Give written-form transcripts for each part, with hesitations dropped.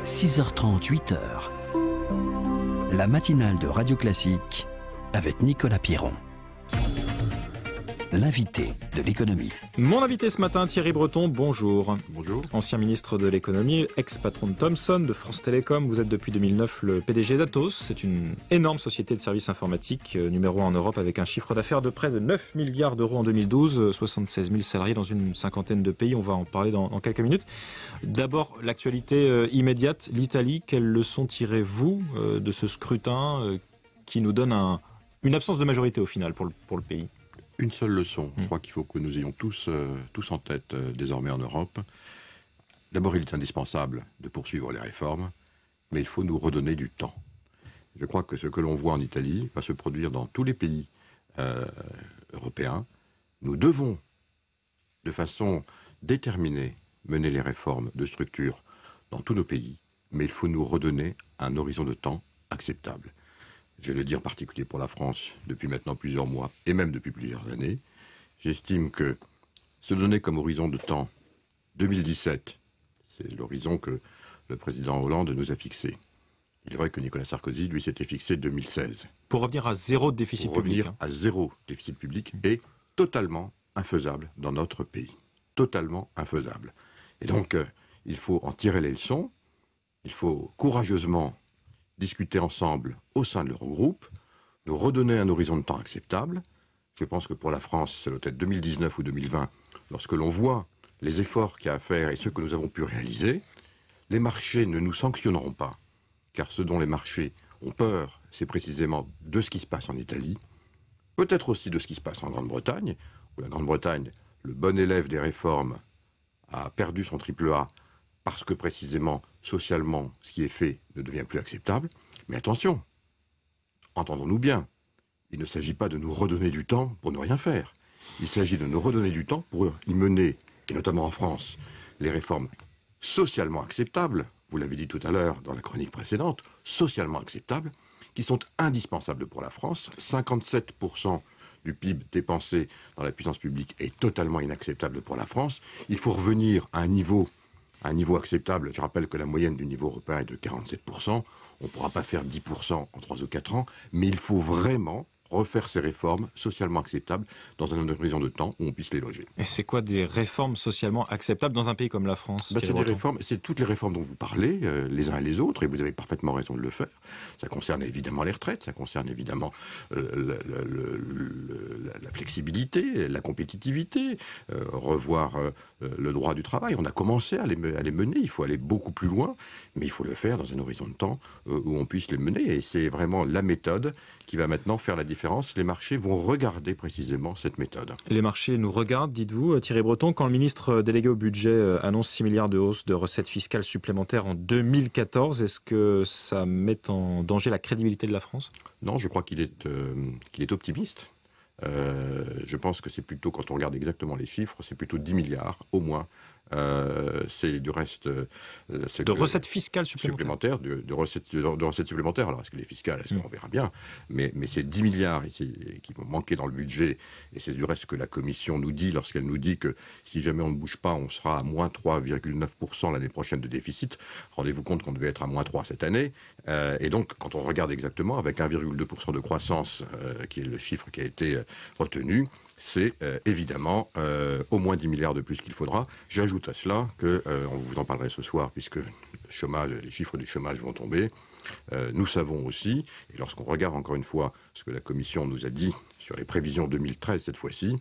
6h30, 8h. La matinale de Radio Classique avec Nicolas Piron. L'invité de l'économie. Mon invité ce matin, Thierry Breton, bonjour. Bonjour. Ancien ministre de l'économie, ex-patron de Thomson, de France Télécom. Vous êtes depuis 2009 le PDG d'Atos. C'est une énorme société de services informatiques, numéro 1 en Europe, avec un chiffre d'affaires de près de 9 milliards d'euros en 2012, 76 000 salariés dans une cinquantaine de pays. On va en parler dans quelques minutes. D'abord, l'actualité immédiate, l'Italie. Quelles leçons tirez-vous de ce scrutin qui nous donne une absence de majorité au final pour le pays ? Une seule leçon, je crois qu'il faut que nous ayons tous en tête désormais en Europe. D'abord, il est indispensable de poursuivre les réformes, mais il faut nous redonner du temps. Je crois que ce que l'on voit en Italie va se produire dans tous les pays européens. Nous devons, de façon déterminée, mener les réformes de structure dans tous nos pays, mais il faut nous redonner un horizon de temps acceptable. Je le dis en particulier pour la France depuis maintenant plusieurs mois et même depuis plusieurs années. J'estime que se donner comme horizon de temps 2017, c'est l'horizon que le président Hollande nous a fixé. Il est vrai que Nicolas Sarkozy, lui, s'était fixé 2016. Pour revenir à zéro déficit public. Pour revenir à zéro déficit public est totalement infaisable dans notre pays. Totalement infaisable. Et donc, il faut en tirer les leçons. Il faut courageusement discuter ensemble au sein de l'Eurogroupe, nous redonner un horizon de temps acceptable. Je pense que pour la France, ça doit être 2019 ou 2020, lorsque l'on voit les efforts qu'il y a à faire et ceux que nous avons pu réaliser. Les marchés ne nous sanctionneront pas, car ce dont les marchés ont peur, c'est précisément de ce qui se passe en Italie, peut-être aussi de ce qui se passe en Grande-Bretagne, où la Grande-Bretagne, le bon élève des réformes, a perdu son triple A, parce que précisément, socialement, ce qui est fait ne devient plus acceptable. Mais attention, entendons-nous bien, il ne s'agit pas de nous redonner du temps pour ne rien faire. Il s'agit de nous redonner du temps pour y mener, et notamment en France, les réformes socialement acceptables, vous l'avez dit tout à l'heure dans la chronique précédente, socialement acceptables, qui sont indispensables pour la France. 57% du PIB dépensé dans la puissance publique est totalement inacceptable pour la France. Il faut revenir à un niveau acceptable. Je rappelle que la moyenne du niveau européen est de 47%. On ne pourra pas faire 10% en 3 ou 4 ans, mais il faut vraiment refaire ces réformes socialement acceptables dans un horizon de temps où on puisse les loger. Et c'est quoi des réformes socialement acceptables dans un pays comme la France ? C'est toutes les réformes dont vous parlez, les uns et les autres, et vous avez parfaitement raison de le faire. Ça concerne évidemment les retraites, ça concerne évidemment la flexibilité, la compétitivité, revoir le droit du travail. On a commencé à les mener, il faut aller beaucoup plus loin, mais il faut le faire dans un horizon de temps où on puisse les mener, et c'est vraiment la méthode qui va maintenant faire la différence. Les marchés vont regarder précisément cette méthode. Les marchés nous regardent, dites-vous, Thierry Breton, quand le ministre délégué au budget annonce 6 milliards de hausse de recettes fiscales supplémentaires en 2014, est-ce que ça met en danger la crédibilité de la France ? Non, je crois qu'il est optimiste. Je pense que c'est plutôt, quand on regarde exactement les chiffres, c'est plutôt 10 milliards, au moins. C'est du reste... de recettes fiscales supplémentaires. De recettes supplémentaires. Alors, est-ce que les fiscales, on verra bien. Mais c'est 10 milliards qui vont manquer dans le budget. Et c'est du reste ce que la Commission nous dit lorsqu'elle nous dit que si jamais on ne bouge pas, on sera à moins 3,9% l'année prochaine de déficit. Rendez-vous compte qu'on devait être à moins 3 cette année. Et donc, quand on regarde exactement, avec 1,2% de croissance, qui est le chiffre qui a été retenu, c'est évidemment au moins 10 milliards de plus qu'il faudra. J'ajoute à cela que, on vous en parlerait ce soir, puisque les chiffres du chômage vont tomber. Nous savons aussi, et lorsqu'on regarde encore une fois ce que la Commission nous a dit sur les prévisions 2013 cette fois-ci,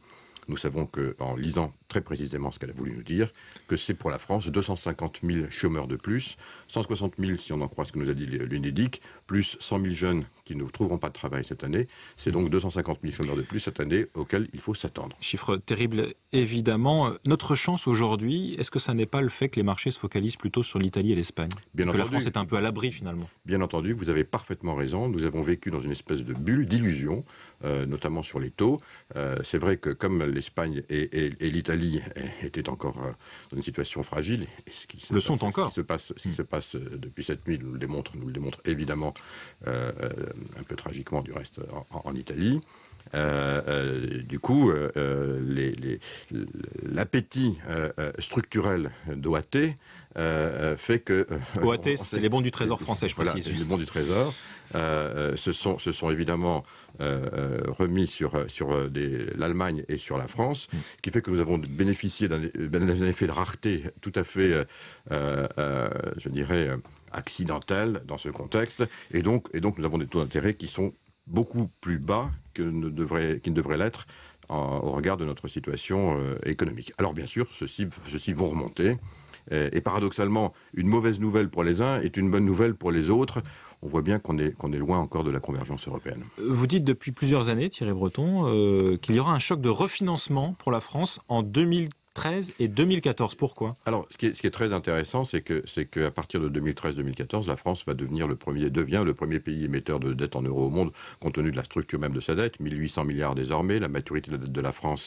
nous savons qu'en lisant très précisément ce qu'elle a voulu nous dire, que c'est pour la France 250 000 chômeurs de plus, 160 000 si on en croit ce que nous a dit l'UNEDIC, plus 100 000 jeunes qui ne trouveront pas de travail cette année. C'est donc 250 000 chômeurs de plus cette année auxquels il faut s'attendre. Chiffre terrible, évidemment. Notre chance aujourd'hui, est-ce que ça n'est pas le fait que les marchés se focalisent plutôt sur l'Italie et l'Espagne ? Bien entendu. Que la France est un peu à l'abri finalement. Bien entendu, vous avez parfaitement raison. Nous avons vécu dans une espèce de bulle, d'illusion, notamment sur les taux. C'est vrai que comme l'Espagne et l'Italie étaient encore dans une situation fragile, et ce qui se passe depuis cette nuit nous le démontre évidemment un peu tragiquement du reste en Italie. Du coup, l'appétit structurel d'OAT fait que... OAT, c'est les bons du Trésor français, je précise. Voilà, les bons du Trésor se sont évidemment remis sur l'Allemagne et sur la France, qui fait que nous avons bénéficié d'un effet de rareté tout à fait, je dirais, accidentel dans ce contexte, et donc nous avons des taux d'intérêt qui sont beaucoup plus bas qu'ils ne devraient l'être au regard de notre situation économique. Alors bien sûr, ceux-ci vont remonter, et paradoxalement, une mauvaise nouvelle pour les uns est une bonne nouvelle pour les autres. On voit bien qu'on est loin encore de la convergence européenne. Vous dites depuis plusieurs années, Thierry Breton, qu'il y aura un choc de refinancement pour la France en 2013 et 2014. Pourquoi ? Alors, ce qui est très intéressant, c'est qu'à partir de 2013-2014, la France devient le premier pays émetteur de dette en euros au monde, compte tenu de la structure même de sa dette. 1800 milliards désormais. La maturité de la dette de la France,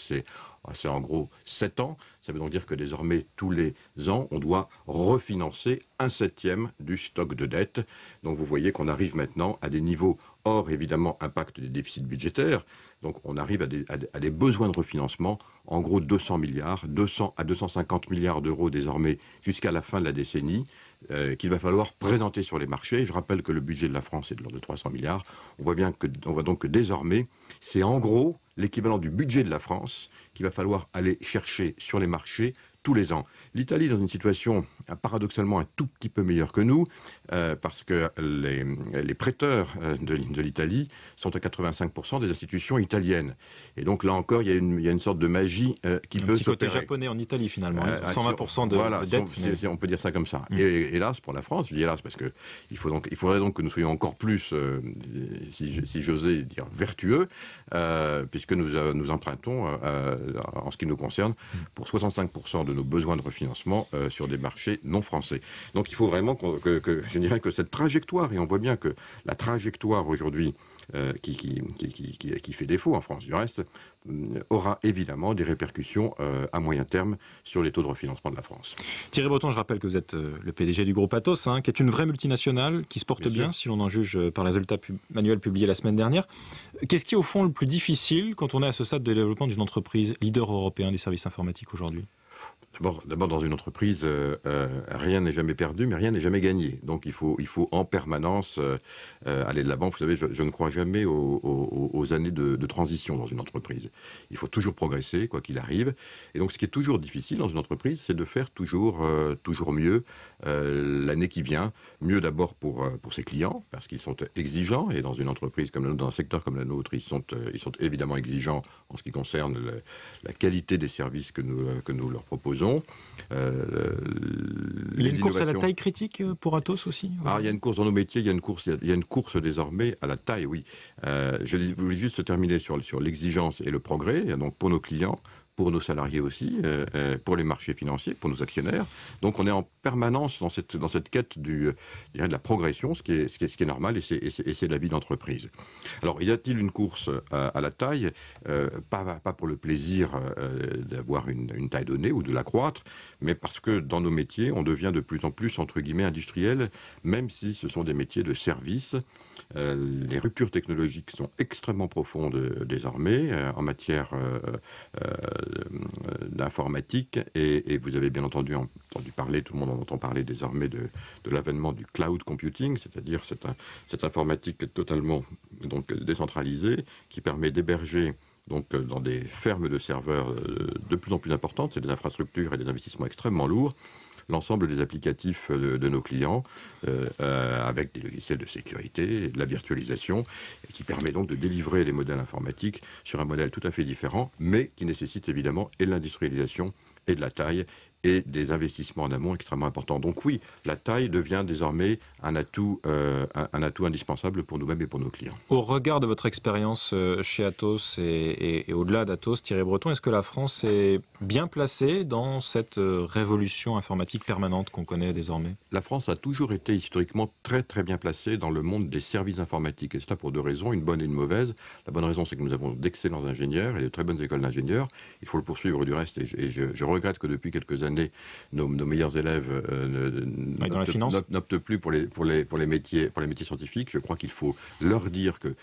c'est en gros 7 ans. Ça veut donc dire que désormais, tous les ans, on doit refinancer 1/7 du stock de dette. Donc vous voyez qu'on arrive maintenant à des niveaux, hors évidemment impact des déficits budgétaires. Donc on arrive à des besoins de refinancement, en gros 200 milliards, 200 à 250 milliards d'euros désormais jusqu'à la fin de la décennie, qu'il va falloir présenter sur les marchés. Je rappelle que le budget de la France est de l'ordre de 300 milliards. On voit donc que désormais, c'est en gros l'équivalent du budget de la France qu'il va falloir aller chercher sur les marchés tous les ans. L'Italie est dans une situation paradoxalement un tout petit peu meilleure que nous, parce que les prêteurs de l'Italie sont à 85% des institutions italiennes. Et donc là encore, il y a une sorte de magie qui peut s'opérer. Un petit côté japonais en Italie finalement, 120% de dette. Mais... on peut dire ça comme ça. Et hélas pour la France, je dis hélas parce que il faudrait donc que nous soyons encore plus, si j'osais dire, vertueux, puisque nous empruntons, en ce qui nous concerne, pour 65% de nos besoins de refinancement sur des marchés non français. Donc il faut vraiment je dirais que cette trajectoire, et on voit bien que la trajectoire aujourd'hui qui fait défaut en France du reste, aura évidemment des répercussions à moyen terme sur les taux de refinancement de la France. Thierry Breton, je rappelle que vous êtes le PDG du groupe Atos, qui est une vraie multinationale, qui se porte bien si l'on en juge par les résultats manuels publiés la semaine dernière. Qu'est-ce qui est au fond le plus difficile quand on est à ce stade de développement d'une entreprise leader européen des services informatiques aujourd'hui ? D'abord, dans une entreprise, rien n'est jamais perdu, mais rien n'est jamais gagné. Donc, il faut en permanence aller de l'avant. Vous savez, je ne crois jamais aux années de transition dans une entreprise. Il faut toujours progresser, quoi qu'il arrive. Et donc, ce qui est toujours difficile dans une entreprise, c'est de faire toujours mieux l'année qui vient. Mieux d'abord pour ses clients, parce qu'ils sont exigeants. Et dans une entreprise comme la nôtre, dans un secteur comme la nôtre, ils sont évidemment exigeants en ce qui concerne la qualité des services que nous leur proposons. Il y a une course à la taille critique pour Atos aussi. Il y a une course dans nos métiers, il y a une course désormais à la taille, oui. Je voulais juste terminer sur l'exigence et le progrès, donc pour nos clients, pour nos salariés aussi, pour les marchés financiers, pour nos actionnaires. Donc on est en permanence dans cette quête de la progression, ce qui est normal, et c'est la vie d'entreprise. Alors y a-t-il une course à la taille, pas pour le plaisir d'avoir une taille donnée ou de la croître, mais parce que dans nos métiers, on devient de plus en plus, entre guillemets, industriel, même si ce sont des métiers de service. Les ruptures technologiques sont extrêmement profondes désormais en matière d'informatique, et vous avez bien entendu parler, tout le monde en entend parler désormais de l'avènement du cloud computing, c'est-à-dire cette informatique totalement décentralisée qui permet d'héberger dans des fermes de serveurs de plus en plus importantes, c'est des infrastructures et des investissements extrêmement lourds, l'ensemble des applicatifs de nos clients, avec des logiciels de sécurité, de la virtualisation, et qui permet donc de délivrer les modèles informatiques sur un modèle tout à fait différent, mais qui nécessite évidemment et de l'industrialisation et de la taille, et des investissements en amont extrêmement importants. Donc oui, la taille devient désormais un atout indispensable pour nous-mêmes et pour nos clients. Au regard de votre expérience chez Atos et au-delà d'Atos, Thierry Breton, est-ce que la France est bien placée dans cette révolution informatique permanente qu'on connaît désormais ? La France a toujours été historiquement très très bien placée dans le monde des services informatiques, et cela pour deux raisons, une bonne et une mauvaise. La bonne raison, c'est que nous avons d'excellents ingénieurs et de très bonnes écoles d'ingénieurs. Il faut le poursuivre du reste, et je regrette que depuis quelques années, années, nos meilleurs élèves n'optent plus pour les métiers scientifiques. Je crois qu'il faut leur dire que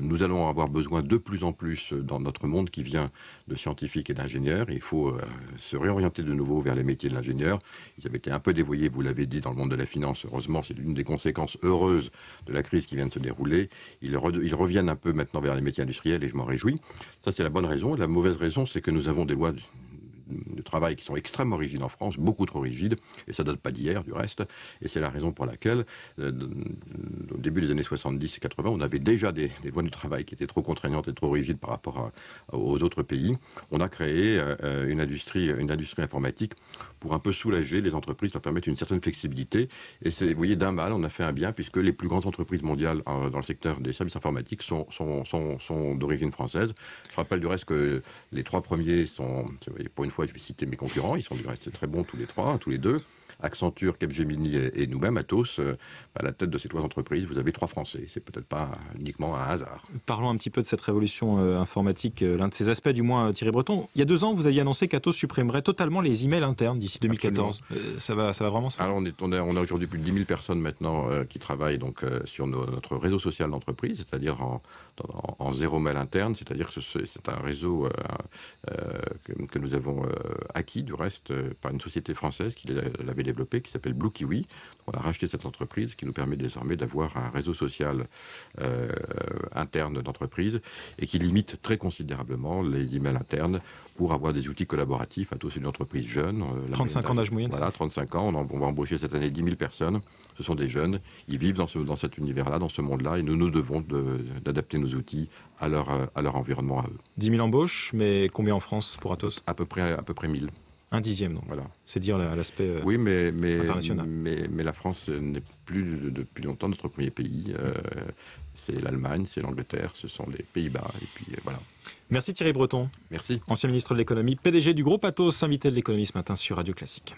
nous allons avoir besoin de plus en plus dans notre monde qui vient de scientifiques et d'ingénieurs. Il faut se réorienter de nouveau vers les métiers de l'ingénieur. Ils avaient été un peu dévoyés, vous l'avez dit, dans le monde de la finance. Heureusement, c'est une des conséquences heureuses de la crise qui vient de se dérouler. Ils reviennent un peu maintenant vers les métiers industriels et je m'en réjouis. Ça, c'est la bonne raison. La mauvaise raison, c'est que nous avons des lois de travail qui sont extrêmement rigides en France, beaucoup trop rigides, et ça date pas d'hier du reste, et c'est la raison pour laquelle au début des années 70 et 80, on avait déjà des lois du travail qui étaient trop contraignantes et trop rigides par rapport aux autres pays. On a créé une industrie informatique pour un peu soulager les entreprises, leur permettre une certaine flexibilité, et c'est, vous voyez, d'un mal, on a fait un bien, puisque les plus grandes entreprises mondiales dans le secteur des services informatiques sont d'origine française. Je rappelle du reste que les 3 premiers sont, pour une fois, je vais citer mes concurrents, ils sont du reste très bons tous les deux. Accenture, Capgemini et nous-mêmes, Atos, à la tête de ces 3 entreprises, vous avez 3 Français. C'est peut-être pas uniquement un hasard. Parlons un petit peu de cette révolution informatique, l'un de ses aspects du moins, Thierry Breton. Il y a 2 ans, vous aviez annoncé qu'Atos supprimerait totalement les emails internes d'ici 2014. Ça va vraiment se faire? Alors on a aujourd'hui plus de 10 000 personnes maintenant qui travaillent donc, sur notre réseau social d'entreprise, c'est-à-dire en zéro mail interne, c'est-à-dire que c'est un réseau que nous avons acquis du reste par une société française qui l'avait développé, qui s'appelle Blue Kiwi. On a racheté cette entreprise qui nous permet désormais d'avoir un réseau social interne d'entreprise et qui limite très considérablement les emails internes pour avoir des outils collaboratifs. Atos, c'est une entreprise jeune. 35 ans d'âge moyen. Voilà, 35 ans. On va embaucher cette année 10 000 personnes. Ce sont des jeunes. Ils vivent dans cet univers-là, dans ce monde-là, et nous devons d'adapter nos outils à leur environnement à eux. 10 000 embauches, mais combien en France pour Atos? À peu près 1000. Un dixième, donc. Voilà. C'est dire l'aspect oui, international. Mais la France n'est plus depuis longtemps notre premier pays. C'est l'Allemagne, c'est l'Angleterre, ce sont les Pays-Bas. Et puis voilà. Merci Thierry Breton. Merci. Ancien ministre de l'économie, PDG du groupe Atos, invité de l'économie ce matin sur Radio Classique.